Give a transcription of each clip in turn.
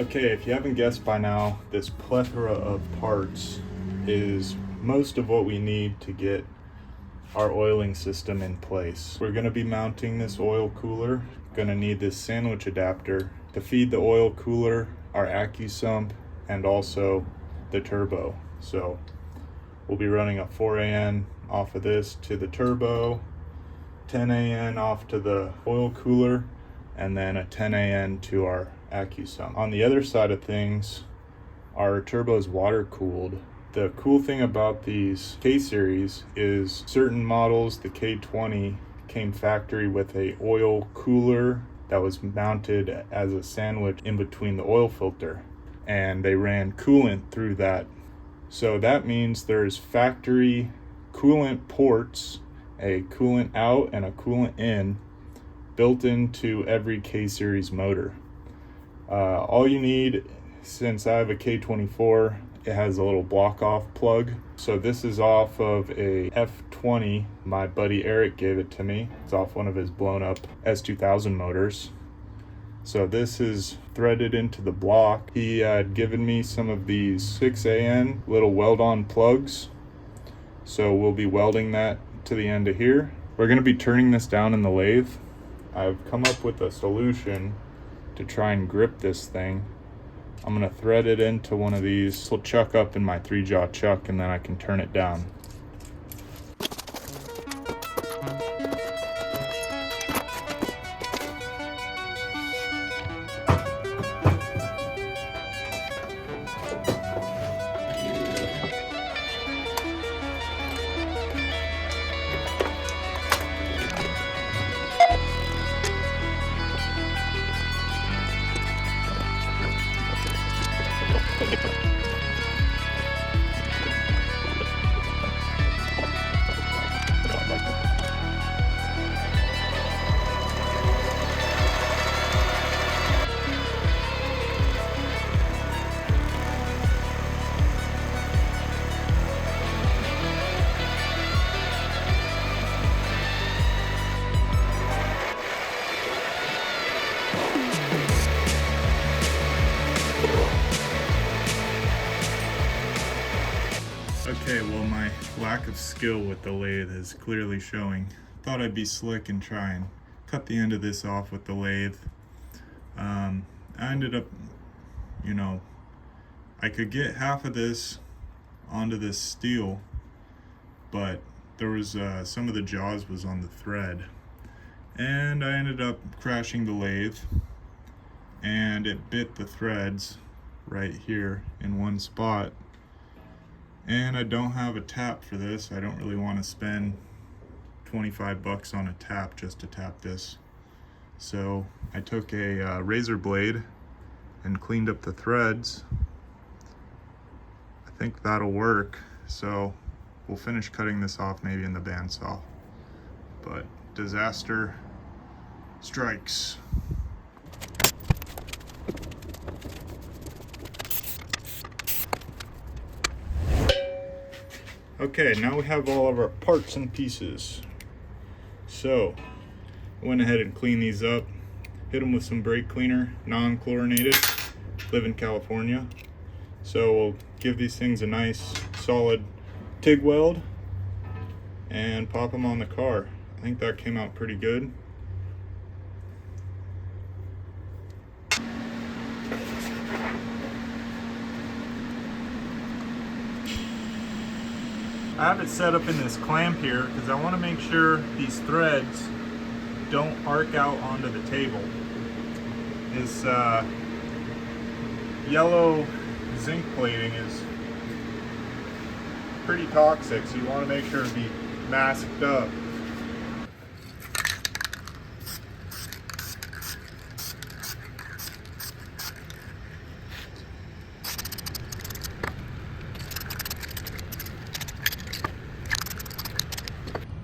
Okay, if you haven't guessed by now, this plethora of parts is most of what we need to get our oiling system in place. We're going to be mounting this oil cooler. Going to need this sandwich adapter to feed the oil cooler, our Accusump, and also the turbo. So we'll be running a 4AN off of this to the turbo, 10AN off to the oil cooler, and then a 10AN to our Accusump. On the other side of things, our turbo is water cooled. The cool thing about these K-series is certain models, the K20, came factory with a oil cooler that was mounted as a sandwich in between the oil filter, and they ran coolant through that. So that means there's factory coolant ports, a coolant out and a coolant in, built into every K-series motor. All you need, since I have a K24, it has a little block off plug. So this is off of a F20. My buddy Erik gave it to me. It's off one of his blown up S2000 motors. So this is threaded into the block. He had given me some of these 6AN little weld on plugs. So we'll be welding that to the end of here. We're gonna be turning this down in the lathe. I've come up with a solution to try and grip this thing. I'm gonna thread it into one of these. This will chuck up in my 3-jaw chuck, and then I can turn it down. Okay, well, my lack of skill with the lathe is clearly showing. Thought I'd be slick and try and cut the end of this off with the lathe. I ended up, I could get half of this onto this steel, but there was some of the jaws was on the thread, and I ended up crashing the lathe, and it bit the threads right here in one spot. And I don't have a tap for this. I don't really want to spend 25 bucks on a tap just to tap this. So I took a razor blade and cleaned up the threads. I think that'll work. So we'll finish cutting this off maybe in the bandsaw. But disaster strikes. Okay, now we have all of our parts and pieces. So I went ahead and cleaned these up, hit them with some brake cleaner, non-chlorinated, live in California. So we'll give these things a nice solid TIG weld and pop them on the car. I think that came out pretty good. I have it set up in this clamp here because I want to make sure these threads don't arc out onto the table. This yellow zinc plating is pretty toxic, so you want to make sure to be masked up.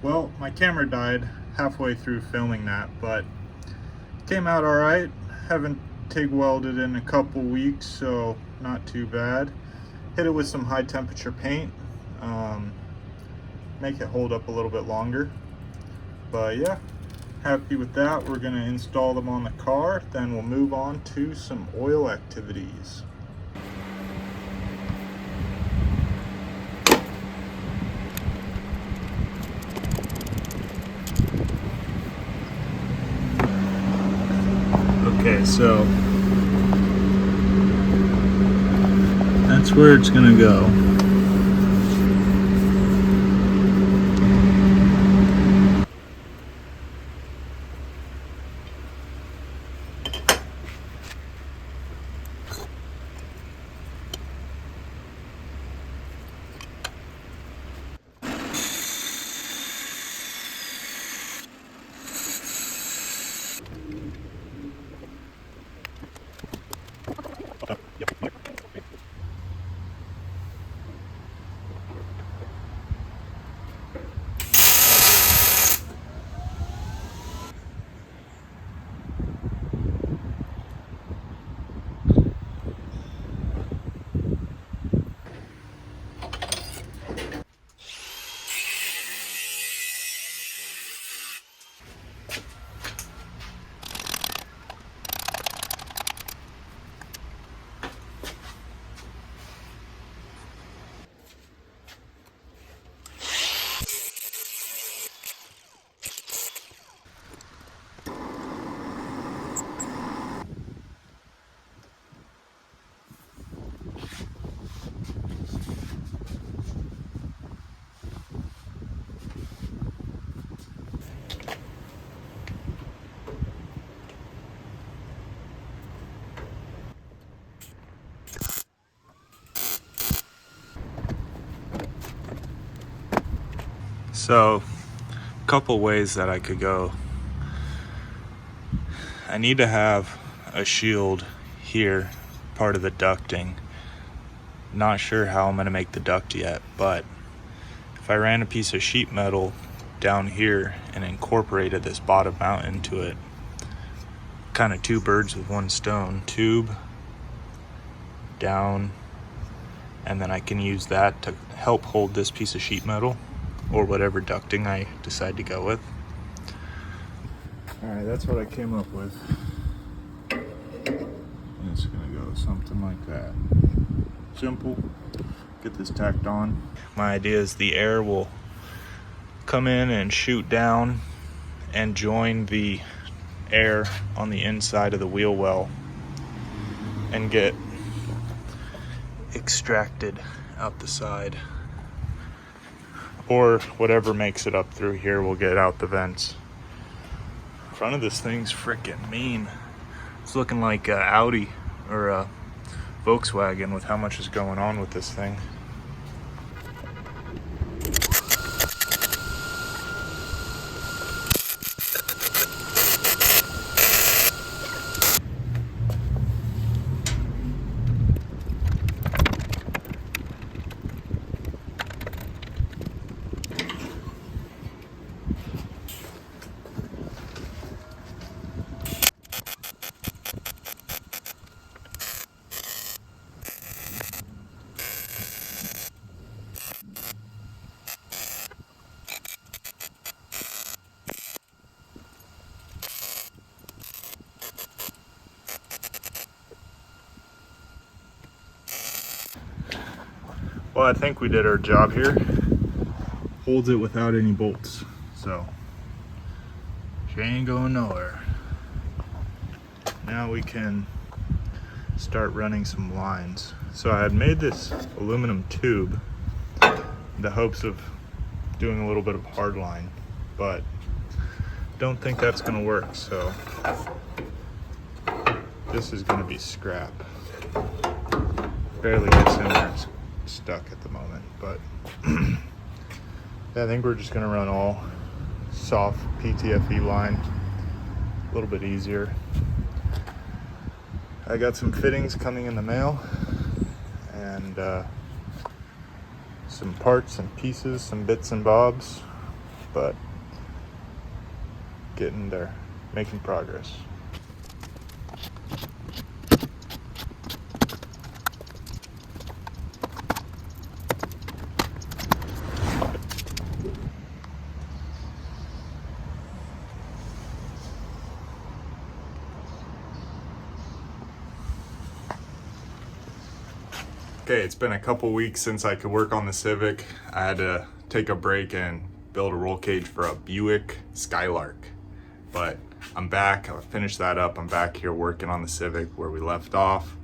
Well, my camera died halfway through filming that, but it came out all right. Haven't TIG welded in a couple weeks, so not too bad. Hit it with some high temperature paint, make it hold up a little bit longer. But yeah, Happy with that. We're going to install them on the car, then we'll move on to some oil activities. Okay, so that's where it's going to go. So, a couple ways that I could go. I need to have a shield here, part of the ducting. Not sure how I'm going to make the duct yet, but if I ran a piece of sheet metal down here and incorporated this bottom mount into it, kind of two birds with one stone, tube down, and then I can use that to help hold this piece of sheet metal or whatever ducting I decide to go with. Alright, that's what I came up with. And it's gonna go something like that. Simple. Get this tacked on. My idea is the air will come in and shoot down and join the air on the inside of the wheel well and get extracted out the side. Or whatever makes it up through here will get out the vents. Front of this thing's freaking mean. It's looking like a Audi or a Volkswagen with how much is going on with this thing. Well, I think we did our job here. Holds it without any bolts, so she ain't going nowhere. Now we can start running some lines. So I had made this aluminum tube in the hopes of doing a little bit of hard line, but don't think that's gonna work, so this is gonna be scrap. Barely gets in there, it's stuck at the moment, but yeah, I think we're just gonna run all soft ptfe line, a little bit easier. I got some fittings coming in the mail and some parts and pieces, some bits and bobs, but getting there, making progress. Okay, it's been a couple weeks since I could work on the Civic. I had to take a break and build a roll cage for a Buick Skylark. But I'm back, I finished that up. I'm back here working on the Civic where we left off.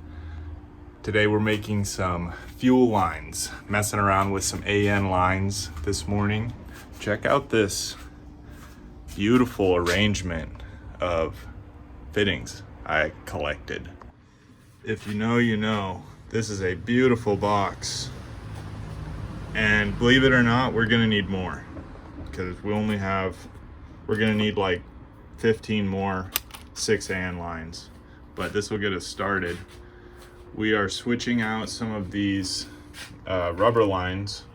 Today we're making some fuel lines, messing around with some AN lines this morning. Check out this beautiful arrangement of fittings I collected. If you know, you know. This is a beautiful box. And believe it or not, we're gonna need more because we're gonna need like 15 more 6 AN lines, but this will get us started. We are switching out some of these rubber lines.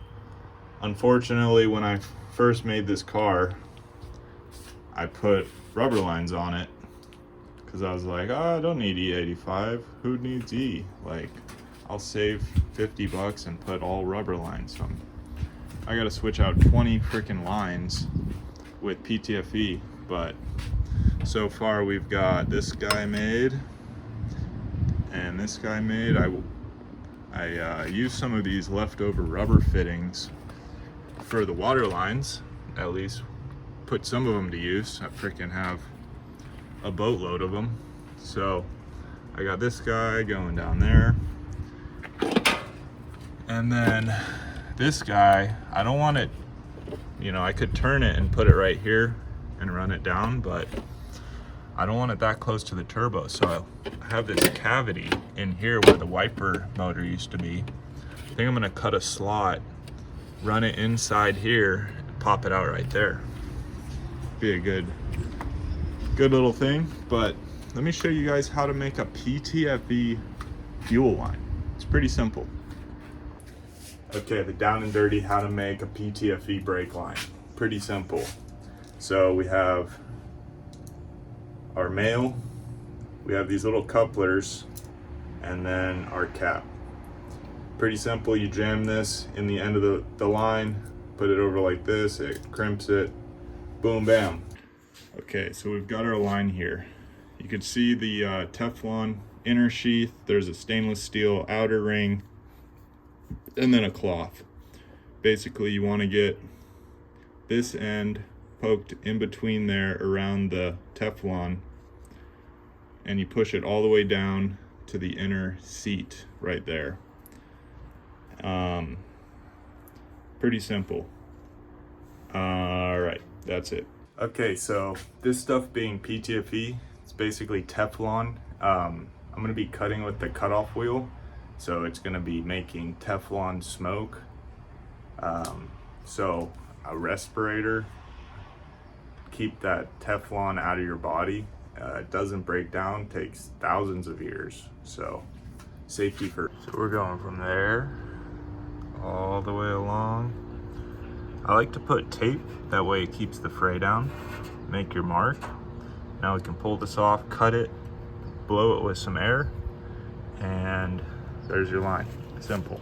Unfortunately, when I first made this car, I put rubber lines on it because I was like, oh, I don't need E85. Who needs E? Like, I'll save 50 bucks and put all rubber lines. So I gotta switch out 20 freaking lines with ptfe, but so far we've got this guy made and this guy made. I used some of these leftover rubber fittings for the water lines, at least put some of them to use. I freaking have a boatload of them. So I got this guy going down there. And then this guy, I don't want it, you know, I could turn it and put it right here and run it down, but I don't want it that close to the turbo. So I have this cavity in here where the wiper motor used to be. I think I'm gonna cut a slot, run it inside here, and pop it out right there. Be a good little thing. But let me show you guys how to make a ptfe fuel line. It's pretty simple. Okay, the down and dirty how to make a ptfe brake line. Pretty simple. So we have our male, we have these little couplers, and then our cap. Pretty simple. You jam this in the end of the line, put it over like this, it crimps it, boom, bam. Okay, so we've got our line here. You can see the Teflon inner sheath. There's a stainless steel outer ring, and then a cloth. Basically, you want to get this end poked in between there around the Teflon, and you push it all the way down to the inner seat right there. Pretty simple. All right, that's it. Okay, so this stuff being ptfe, it's basically Teflon. I'm gonna be cutting with the cutoff wheel. So it's gonna be making Teflon smoke. So a respirator, keep that Teflon out of your body. It doesn't break down, takes thousands of years. So safety first. So we're going from there all the way along. I like to put tape, that way it keeps the fray down. Make your mark. Now we can pull this off, cut it, blow it with some air, and there's your line. Simple.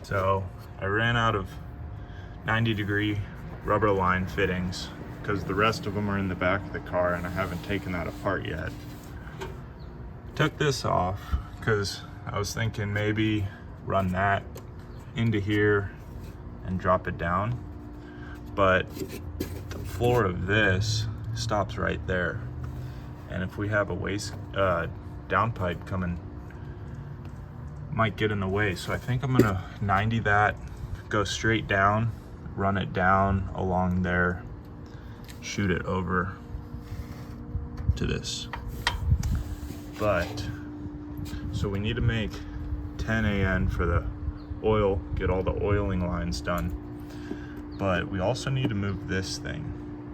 So I ran out of 90-degree rubber line fittings because the rest of them are in the back of the car and I haven't taken that apart yet. Took this off because I was thinking maybe run that into here and drop it down, but the floor of this stops right there, and if we have a waste downpipe coming, might get in the way. So I think I'm gonna 90 that, go straight down, run it down along there, shoot it over to this. But so we need to make 10 AN for the oil, get all the oiling lines done, but we also need to move this thing.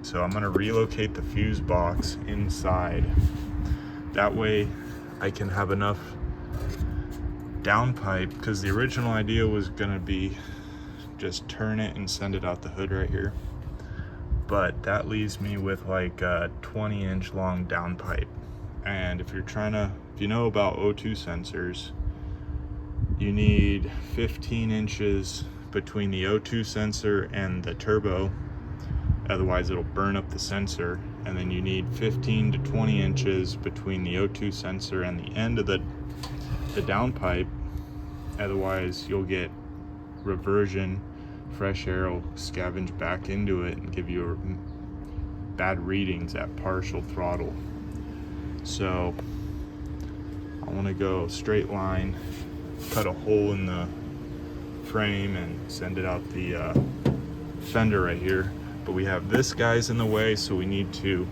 So I'm gonna relocate the fuse box inside. That way I can have enough downpipe, because the original idea was gonna be just turn it and send it out the hood right here. but that leaves me with like a 20-inch long downpipe. And if you know about O2 sensors, you need 15 inches between the O2 sensor and the turbo, otherwise it'll burn up the sensor. And then you need 15 to 20 inches between the O2 sensor and the end of the downpipe, otherwise you'll get reversion. Fresh air will scavenge back into it and give you bad readings at partial throttle. So I want to go straight line, cut a hole in the frame and send it out the fender right here. But we have this guy's in the way, so we need to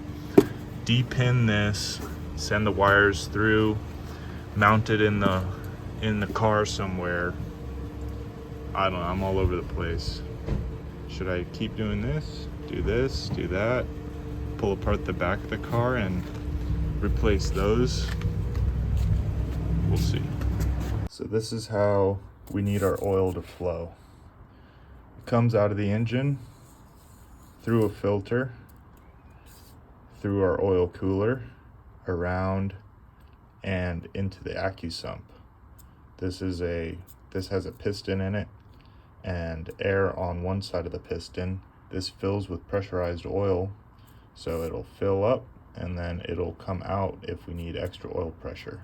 de-pin this, send the wires through, mount it in the car somewhere. I don't know, I'm all over the place. Should I keep doing this, do that, pull apart the back of the car and replace those? We'll see. So this is how we need our oil to flow. It comes out of the engine, through a filter, through our oil cooler, around, and into the Accusump. This has a piston in it and air on one side of the piston. This fills with pressurized oil, so it'll fill up and then it'll come out if we need extra oil pressure.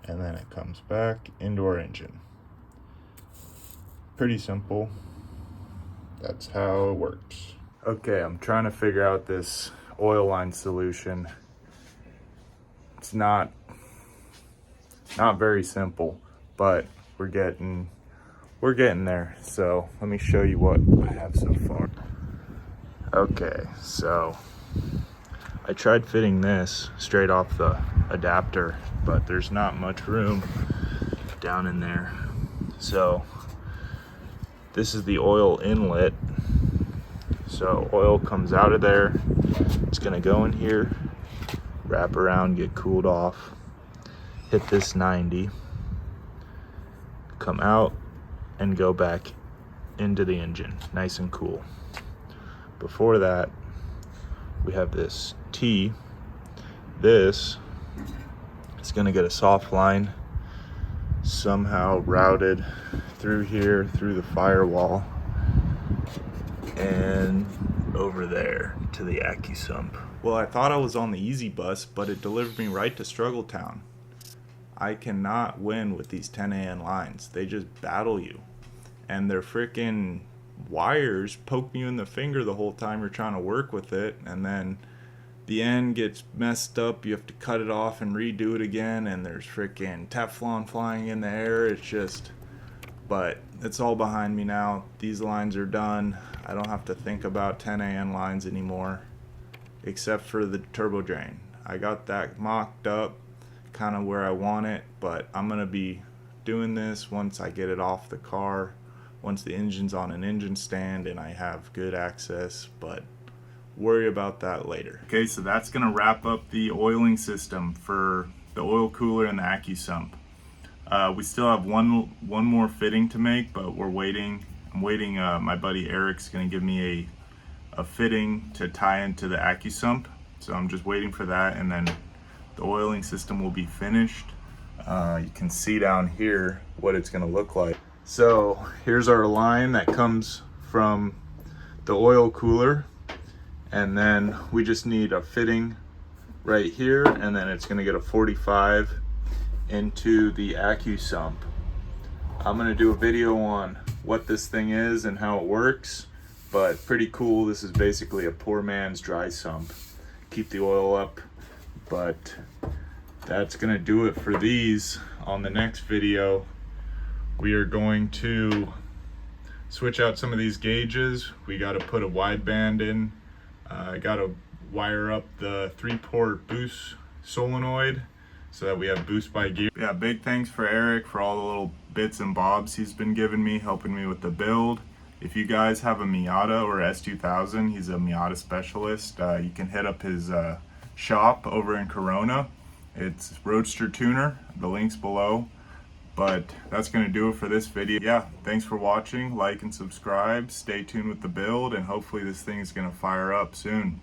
And then it comes back into our engine. Pretty simple. That's how it works. Okay, I'm trying to figure out this oil line solution. It's not very simple, but we're getting there. So let me show you what I have so far. Okay, so I tried fitting this straight off the adapter, but there's not much room down in there. So this is the oil inlet. So oil comes out of there. It's gonna go in here, wrap around, get cooled off, hit this 90, come out and go back into the engine, nice and cool. Before that, we have this T. This is gonna get a soft line somehow routed through here, through the firewall, and over there to the Accusump. Well, I thought I was on the easy bus, but it delivered me right to Struggletown. I cannot win with these 10AN lines. They just battle you. And their freaking wires poke you in the finger the whole time you're trying to work with it, and then the end gets messed up, you have to cut it off and redo it again, and there's freaking Teflon flying in the air. It's just, but it's all behind me now. These lines are done. I don't have to think about 10AN lines anymore, except for the turbo drain. I got that mocked up kind of where I want it, but I'm gonna be doing this once I get it off the car, once the engine's on an engine stand and I have good access, but worry about that later. Okay, so that's gonna wrap up the oiling system for the oil cooler and the Accusump. We still have one more fitting to make, but we're waiting. I'm waiting. My buddy Erik's gonna give me a fitting to tie into the Accusump, so I'm just waiting for that, and then the oiling system will be finished. You can see down here what it's gonna look like. So here's our line that comes from the oil cooler, and then we just need a fitting right here, and then it's gonna get a 45 into the Accusump. I'm gonna do a video on what this thing is and how it works, but pretty cool. This is basically a poor man's dry sump. Keep the oil up, but that's gonna do it for these. On the next video, we are going to switch out some of these gauges. We got to put a wideband in. I got to wire up the 3-port boost solenoid so that we have boost by gear. Yeah, big thanks for Erik for all the little bits and bobs he's been giving me, helping me with the build. If you guys have a Miata or S2000, he's a Miata specialist. You can hit up his shop over in Corona. It's Roadster Tuner. The link's below. But that's going to do it for this video. Yeah, thanks for watching. Like and subscribe. Stay tuned with the build, and hopefully this thing is going to fire up soon.